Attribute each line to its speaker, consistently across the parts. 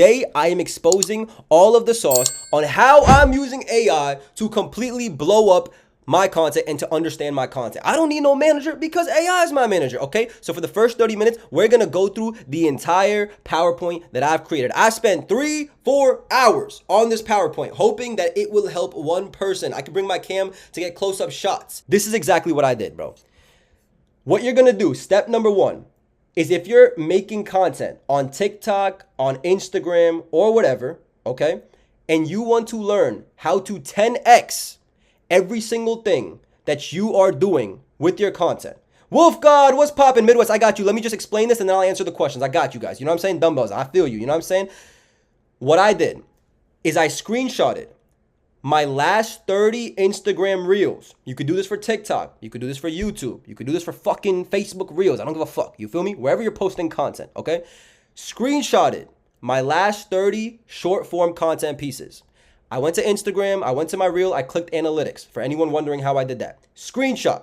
Speaker 1: today I am exposing all of the sauce on how I'm using AI to completely blow up my content and to understand my content. I don't need no manager because AI is my manager, okay? So for the first 30 minutes, we're gonna go through the entire PowerPoint that I've created. I spent 3-4 hours on this PowerPoint, hoping that it will help one person. I can bring my cam to get close-up shots. This is exactly what I did, bro. What you're gonna do, step number one, is if you're making content on TikTok, on Instagram, or whatever, okay, and you want to learn how to 10x every single thing that you are doing with your content. Wolf God, what's poppin'? Midwest, I got you. Let me just explain this and then I'll answer the questions. I got you guys. You know what I'm saying? Dumbbells, I feel you. You know what I'm saying? What I did is I screenshotted my last 30 Instagram reels. You could do this for TikTok. You could do this for YouTube. You could do this for fucking Facebook reels. I don't give a fuck. You feel me? Wherever you're posting content, okay? Screenshotted my last 30 short form content pieces. I went to Instagram, I went to my reel, I clicked analytics. For anyone wondering how I did that. Screenshot.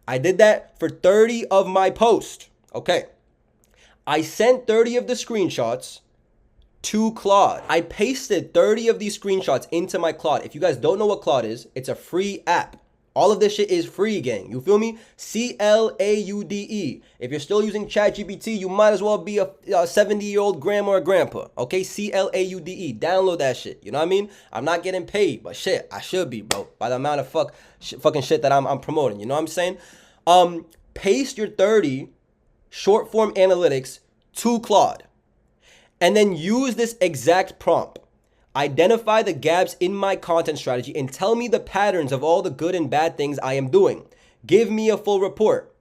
Speaker 1: I did that for 30 of my posts. Okay. I sent 30 of the screenshots to Claude. I pasted 30 of these screenshots into my Claude. If you guys don't know what Claude is, it's a free app. All of this shit is free, gang. You feel me? CLAUDE. If you're still using ChatGPT, you might as well be a 70-year-old grandma or grandpa. Okay? CLAUDE. Download that shit. You know what I mean? I'm not getting paid, but shit, I should be, bro. By the amount of fucking shit that I'm promoting. You know what I'm saying? Paste your 30 short form analytics to Claude. And then use this exact prompt. Identify the gaps in my content strategy and tell me the patterns of all the good and bad things I am doing. Give me a full report.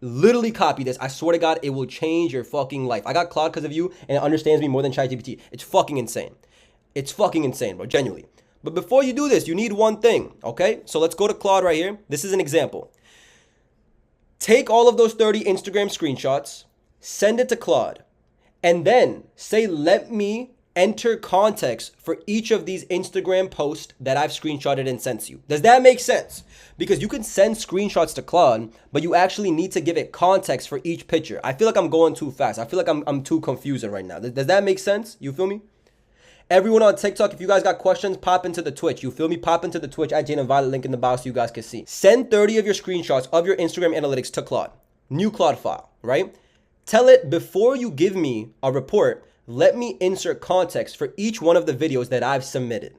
Speaker 1: Literally copy this. I swear to God, it will change your fucking life. I got Claude because of you and it understands me more than ChatGPT. It's fucking insane. It's fucking insane, bro. Genuinely. But before you do this, you need one thing, okay? So let's go to Claude right here. This is an example. Take all of those 30 Instagram screenshots, send it to Claude, and then say, let me enter context for each of these Instagram posts that I've screenshotted and sent you. Does that make sense? Because you can send screenshots to Claude, but you actually need to give it context for each picture. I feel like I'm going too fast. I feel like I'm too confusing right now. Does that make sense? You feel me? Everyone on TikTok, if you guys got questions, pop into the Twitch. You feel me? Pop into the Twitch at Jane and Violet, link in the bio so you guys can see. Send 30 of your screenshots of your Instagram analytics to Claude. New Claude file, right? Tell it, before you give me a report, let me insert context for each one of the videos that I've submitted.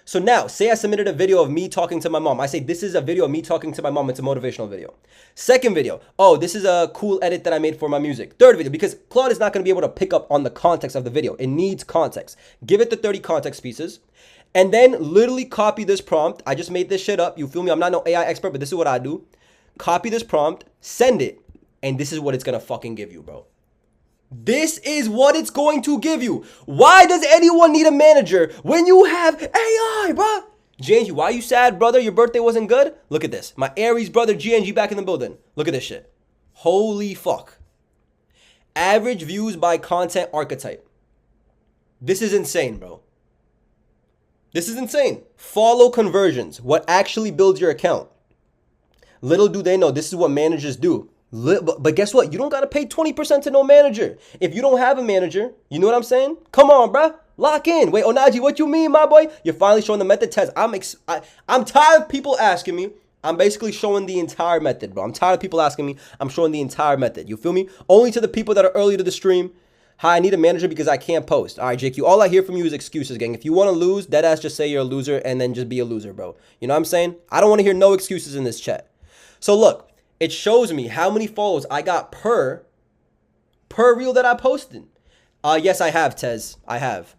Speaker 1: So now, say I submitted a video of me talking to my mom. I say, this is a video of me talking to my mom. It's a motivational video. Second video, oh, this is a cool edit that I made for my music. Third video, because Claude is not going to be able to pick up on the context of the video. It needs context. Give it the 30 context pieces. And then literally copy this prompt. I just made this shit up. You feel me? I'm not no AI expert, but this is what I do. Copy this prompt, send it, and this is what it's going to fucking give you, bro. This is what it's going to give you. Why does anyone need a manager when you have AI, bro? GNG, why are you sad, brother? Your birthday wasn't good? Look at this. My Aries brother GNG back in the building. Look at this shit. Holy fuck. Average views by content archetype. This is insane, bro. This is insane. Follow conversions. What actually builds your account. Little do they know, this is what managers do. But guess what? You don't got to pay 20% to no manager. If you don't have a manager, you know what I'm saying? Come on, bruh. Lock in. Wait, Onaji, what you mean, my boy? You're finally showing the method test. I'm tired of people asking me. I'm basically showing the entire method, bro. I'm tired of people asking me. I'm showing the entire method. You feel me? Only to the people that are early to the stream. Hi, I need a manager because I can't post. All right, JQ, all I hear from you is excuses, gang. If you want to lose, deadass just say you're a loser and then just be a loser, bro. You know what I'm saying? I don't want to hear no excuses in this chat. So look. It shows me how many follows I got per reel that I posted. Yes, I have, Tez. I have.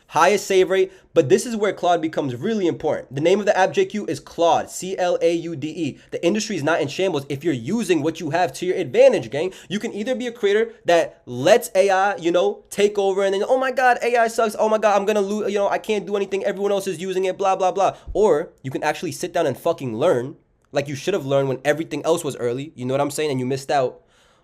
Speaker 1: Highest save rate, but this is where Claude becomes really important. The name of the app, JQ, is Claude, C-L-A-U-D-E. The industry is not in shambles if you're using what you have to your advantage, gang. You can either be a creator that lets AI, you know, take over and then, oh my God, AI sucks. Oh my God, I'm going to lose, you know, I can't do anything. Everyone else is using it, blah, blah, blah. Or you can actually sit down and fucking learn. Like you should have learned when everything else was early. You know what I'm saying? And you missed out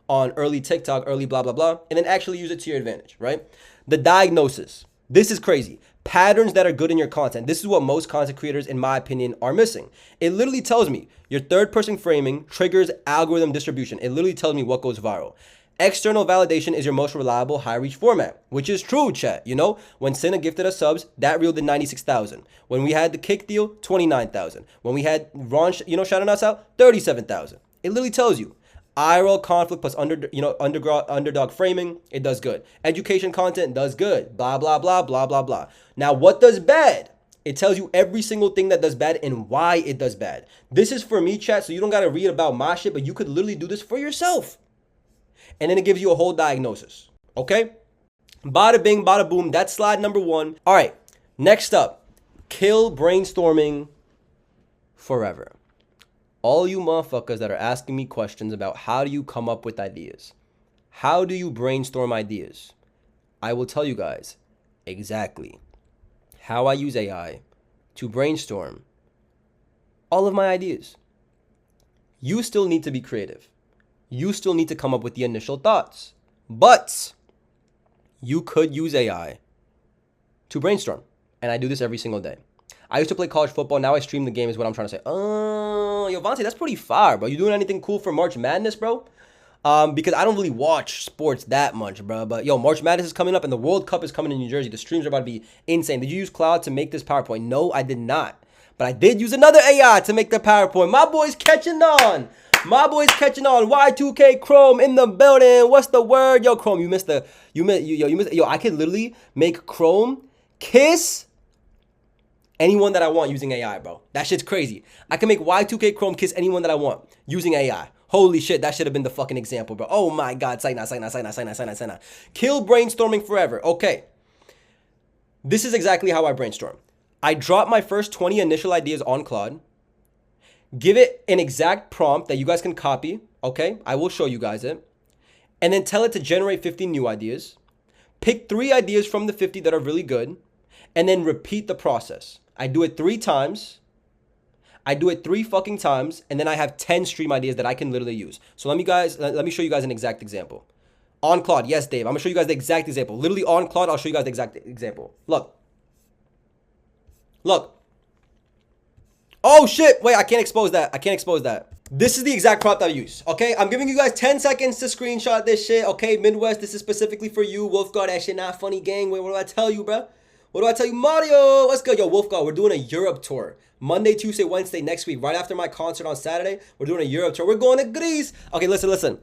Speaker 1: on early TikTok, early blah, blah, blah. And then actually use it to your advantage, right? The diagnosis. This is crazy. Patterns that are good in your content. This is what most content creators, in my opinion, are missing. It literally tells me your third person framing triggers algorithm distribution. It literally tells me what goes viral. External validation is your most reliable high reach format, which is true, chat. You know, when Cinna gifted us subs, that reel did 96,000. When we had the kick deal, 29,000. When we had Ron, shouting us out, 37,000. It literally tells you. IRL conflict plus underdog framing, it does good. Education content does good. Blah, blah, blah, blah, blah, blah. Now, what does bad? It tells you every single thing that does bad and why it does bad. This is for me, chat, so you don't got to read about my shit, but you could literally do this for yourself. And then it gives you a whole diagnosis. Okay? Bada bing, bada boom. That's slide number 1. All right. Next up, kill brainstorming forever. All you motherfuckers that are asking me questions about how do you come up with ideas? How do you brainstorm ideas? I will tell you guys exactly how I use AI to brainstorm all of my ideas. You still need to be creative. You still need to come up with the initial thoughts. But you could use AI to brainstorm. And I do this every single day. I used to play college football. Now I stream the game is what I'm trying to say. Oh, yo, Vontae, that's pretty fire, bro. You doing anything cool for March Madness, bro? Because I don't really watch sports that much, bro. But, yo, March Madness is coming up and the World Cup is coming in New Jersey. The streams are about to be insane. Did you use Cloud to make this PowerPoint? No, I did not. But I did use another AI to make the PowerPoint. My boy's catching on. My boy's catching on. Y2K Chrome in the building. What's the word? Yo, Chrome, you missed. Yo, I could literally make Chrome kiss anyone that I want using AI, bro. That shit's crazy. I can make Y2K Chrome kiss anyone that I want using AI. Holy shit, that should have been the fucking example, bro. Oh my God, Sayna. Kill brainstorming forever. Okay. This is exactly how I brainstorm. I drop my first 20 initial ideas on Claude. Give it an exact prompt that you guys can copy. Okay, I will show you guys it. And then tell it to generate 50 new ideas. Pick 3 ideas from the 50 that are really good. And then repeat the process. I do it 3 times. I do it 3 fucking times. And then I have 10 stream ideas that I can literally use. So let me show you guys an exact example. On Claude, yes, Dave. I'm gonna show you guys the exact example. Literally on Claude, I'll show you guys the exact example. Look. Oh shit, wait, I can't expose that. This is the exact prompt I use, okay? I'm giving you guys 10 seconds to screenshot this shit, okay? Midwest, this is specifically for you. Wolfguard, that shit not funny, gang. Wait, what do I tell you, bro? What do I tell you? Mario, let's go. Yo, Wolfguard, we're doing a Europe tour. Monday, Tuesday, Wednesday, next week. Right after my concert on Saturday, we're doing a Europe tour. We're going to Greece. Okay, listen.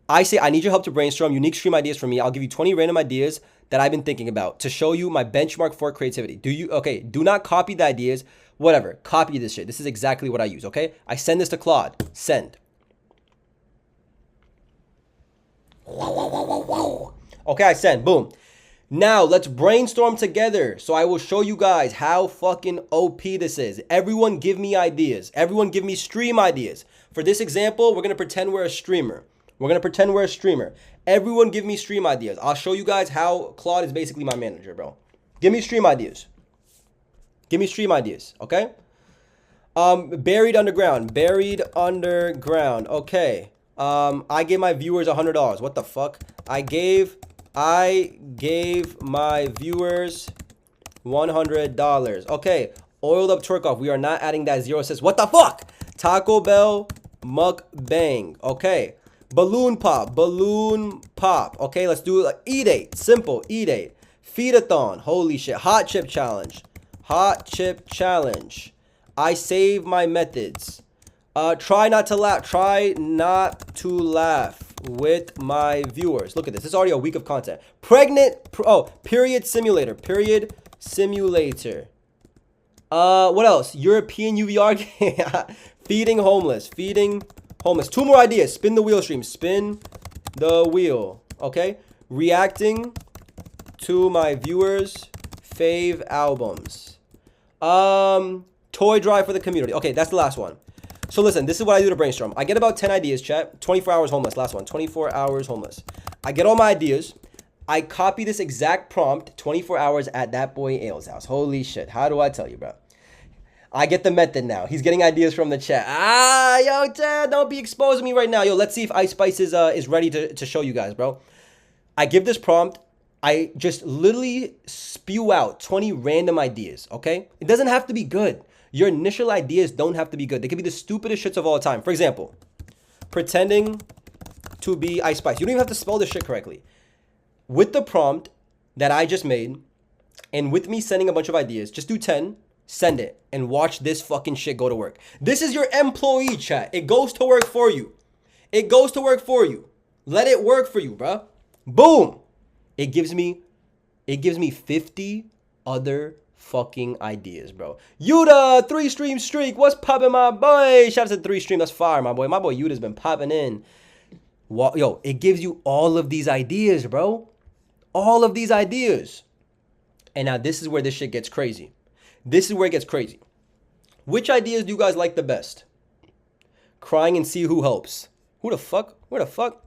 Speaker 1: I say I need your help to brainstorm unique stream ideas for me. I'll give you 20 random ideas that I've been thinking about to show you my benchmark for creativity. Do not copy the ideas. Whatever, copy this shit. This is exactly what I use, okay? I send this to Claude. Send. Okay, I send. Boom. Now, let's brainstorm together. So I will show you guys how fucking OP this is. Everyone give me ideas. Everyone give me stream ideas. For this example, we're going to pretend we're a streamer. Everyone give me stream ideas. I'll show you guys how Claude is basically my manager, bro. Give me stream ideas. Okay? Buried underground. Okay. I gave my viewers $100. What the fuck? I gave my viewers $100. Okay. Oiled up twerk off. We are not adding that 0 cents. What the fuck? Taco Bell mukbang. Okay. Balloon pop. Okay, let's do it. Eat 8. Simple. Eat 8. Feed-a-thon. Holy shit. Hot chip challenge. I save my methods. Try not to laugh with my viewers. Look at this. This is already a week of content. Period simulator. What else? European UVR game. Feeding homeless. 2 more ideas. Spin the wheel stream. Okay. Reacting to my viewers' fave albums. Toy drive for the community. Okay, that's the last one. So listen, this is what I do to brainstorm. I get about 10 ideas, chat. 24 hours homeless. Last one. 24 hours homeless. I get all my ideas. I copy this exact prompt 24 hours at that boy Ale's house. Holy shit. How do I tell you, bro? I get the method now. He's getting ideas from the chat. Yo, Chad, don't be exposing me right now. Yo, let's see if Ice Spice is ready to show you guys, bro. I give this prompt. I just literally spew out 20 random ideas, okay? It doesn't have to be good. Your initial ideas don't have to be good. They could be the stupidest shits of all time. For example, pretending to be Ice Spice. You don't even have to spell this shit correctly. With the prompt that I just made, and with me sending a bunch of ideas, just do 10, send it, and watch this fucking shit go to work. This is your employee, chat. It goes to work for you. It goes to work for you. Let it work for you, bro. Boom. It gives me 50 other fucking ideas, bro. Yuda, 3-stream streak. What's poppin', my boy? Shout out to 3-stream. That's fire, my boy. My boy Yuda's been popping in. Yo, it gives you all of these ideas, bro. All of these ideas. And now this is where this shit gets crazy. This is where it gets crazy. Which ideas do you guys like the best? Crying and see who helps. Who the fuck? Where the fuck?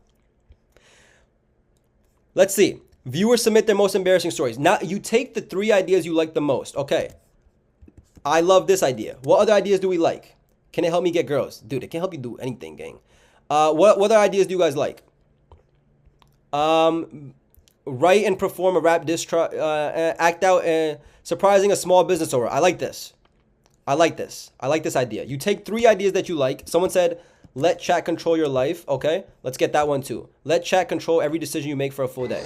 Speaker 1: Let's see. Viewers submit their most embarrassing stories. Now, you take the 3 ideas you like the most. Okay. I love this idea. What other ideas do we like? Can it help me get girls? Dude, it can't help you do anything, gang. What other ideas do you guys like? Write and perform a rap diss track, act out and surprising a small business owner. I like this. I like this. I like this idea. You take 3 ideas that you like. Someone said, let chat control your life. Okay, let's get that one too. Let chat control every decision you make for a full day.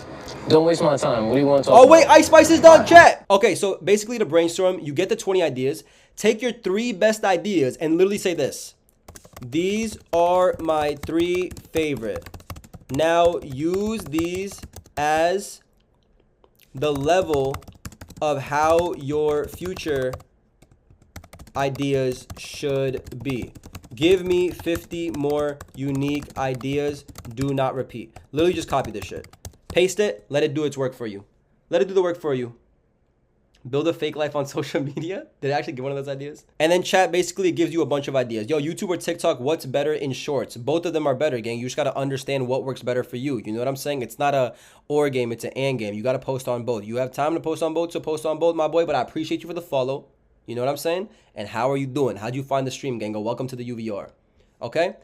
Speaker 2: Don't waste my time. What do you want to talk about?
Speaker 1: Oh, wait, Ice Spice is done, chat. Okay, so basically to brainstorm, you get the 20 ideas. Take your 3 best ideas and literally say this. These are my 3 favorite. Now use these as the level of how your future ideas should be. Give me 50 more unique ideas. Do not repeat. Literally just copy this shit. Paste it. Let it do its work for you. Let it do the work for you. Build a fake life on social media. Did I actually give one of those ideas? And then chat basically gives you a bunch of ideas. Yo, YouTube or TikTok, what's better in shorts? Both of them are better, gang. You just got to understand what works better for you. You know what I'm saying? It's not a or game. It's an and game. You got to post on both. You have time to post on both, so post on both, my boy. But I appreciate you for the follow. You know what I'm saying? And how are you doing? How'd you find the stream, gang? Welcome to the UVR. Okay?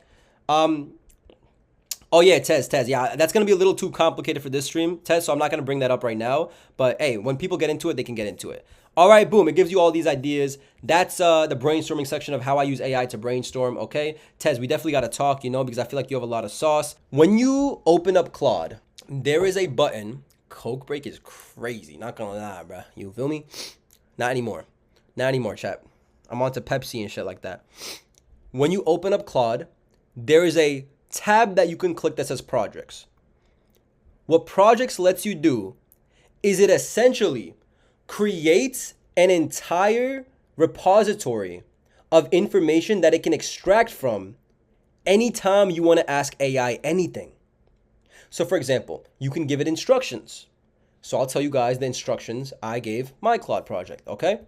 Speaker 1: Oh, yeah, Tez. Yeah, that's going to be a little too complicated for this stream, Tez, so I'm not going to bring that up right now. But, hey, when people get into it, they can get into it. All right, boom. It gives you all these ideas. That's the brainstorming section of how I use AI to brainstorm, okay? Tez, we definitely got to talk, you know, because I feel like you have a lot of sauce. When you open up Claude, there is a button. Coke break is crazy. Not going to lie, bro. You feel me? Not anymore. Not anymore, chat. I'm on to Pepsi and shit like that. When you open up Claude, there is a tab that you can click that says projects. What projects lets you do is it essentially creates an entire repository of information that it can extract from anytime you want to ask AI anything. So for example, you can give it instructions. So I'll tell you guys the instructions I gave my Claude project, okay?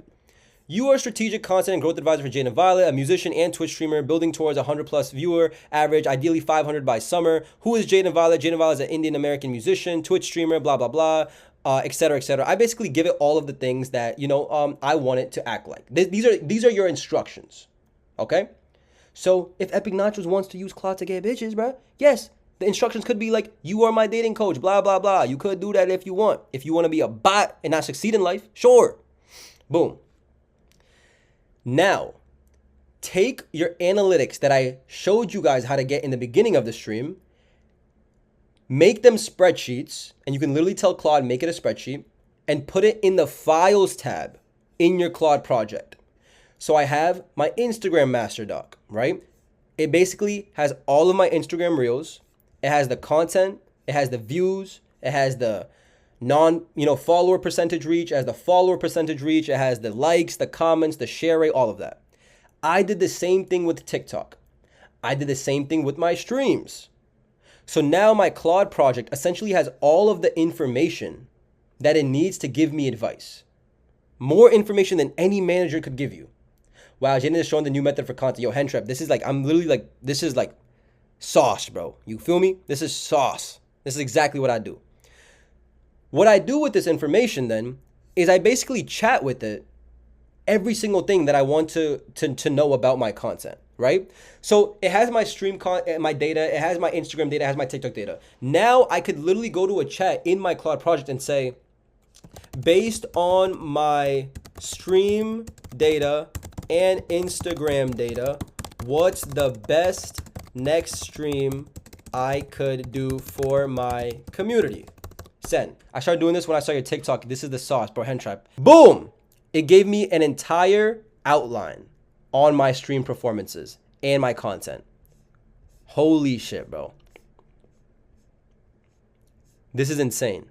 Speaker 1: You are a strategic content and growth advisor for Jade and Violet, a musician and Twitch streamer building towards 100 plus viewer average, ideally 500 by summer. Who is Jade and Violet? Jade and Violet is an Indian American musician, Twitch streamer, blah, blah, blah, etc., etc. I basically give it all of the things that, you know, I want it to act like. These are your instructions, okay? So if Epic Nachos wants to use Claude to get bitches, bro, yes, the instructions could be like, you are my dating coach, blah, blah, blah. You could do that if you want. If you want to be a bot and not succeed in life, sure. Boom. Now, take your analytics that I showed you guys how to get in the beginning of the stream, make them spreadsheets, and you can literally tell Claude, make it a spreadsheet, and put it in the Files tab in your Claude project. So I have my Instagram master doc, right? It basically has all of my Instagram reels. It has the content, it has the views, it has the follower percentage reach, it has the follower percentage reach, it has the likes, the comments, the share rate, all of that. I did the same thing with TikTok. I did the same thing with my streams. So now my Claude project essentially has all of the information that it needs to give me advice. More information than any manager could give you. Wow, Jaden is showing the new method for content. Yo, Hentrep, this is like, this is like sauce, bro. You feel me? This is sauce. This is exactly what I do. What I do with this information then is I basically chat with it every single thing that I want to know about my content, right? So it has my my data, it has my Instagram data, it has my TikTok data. Now I could literally go to a chat in my Claude project and say, based on my stream data and Instagram data, what's the best next stream I could do for my community. Send. I started doing this when I saw your TikTok. This is the sauce, bro. Hen tribe. Boom! It gave me an entire outline on my stream performances and my content. Holy shit, bro. This is insane.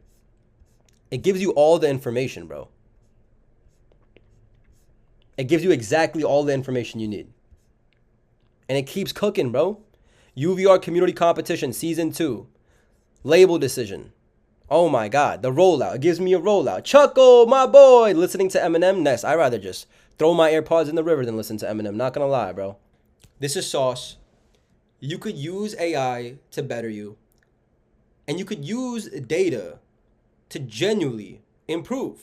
Speaker 1: It gives you all the information, bro. It gives you exactly all the information you need. And it keeps cooking, bro. UVR Community Competition Season 2. Label decision. Oh my God. The rollout. It gives me a rollout. Chuckle, my boy. Listening to Eminem. Next. I'd rather just throw my AirPods in the river than listen to Eminem. Not gonna lie, bro. This is sauce. You could use AI to better you. And you could use data to genuinely improve.